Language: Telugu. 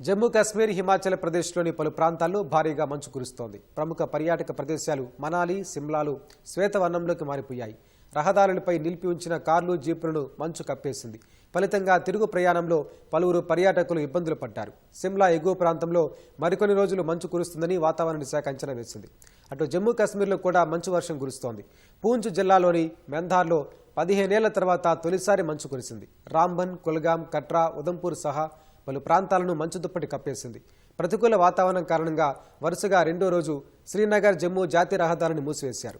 జమ్మూ కాశ్మీర్, హిమాచల్ ప్రదేశ్లోని పలు ప్రాంతాల్లో భారీగా మంచు కురుస్తోంది. ప్రముఖ పర్యాటక ప్రదేశాలు మనాలి, సిమ్లాలు శ్వేతవర్ణంలోకి మారిపోయాయి. రహదారులపై నిలిపి ఉంచిన కార్లు, జీపులను మంచు కప్పేసింది. ఫలితంగా తిరుగు ప్రయాణంలో పలువురు పర్యాటకులు ఇబ్బందులు పడ్డారు. సిమ్లా ఎగువ ప్రాంతంలో మరికొన్ని రోజులు మంచు కురుస్తుందని వాతావరణ శాఖ అంచనా వేసింది. అటు జమ్మూ కాశ్మీర్లో కూడా మంచు వర్షం కురుస్తోంది. పూంచ్ జిల్లాలోని మెంధార్లో 15 ఏళ్ల తర్వాత తొలిసారి మంచు కురిసింది. రాంబన్, కుల్గాం, కట్రా, ఉదంపూర్ సహా పలు ప్రాంతాలను మంచు దుప్పటి కప్పేసింది. ప్రతికూల వాతావరణం కారణంగా వరుసగా రెండో రోజు శ్రీనగర్, జమ్మూ జాతీయ రహదారిని మూసివేశారు.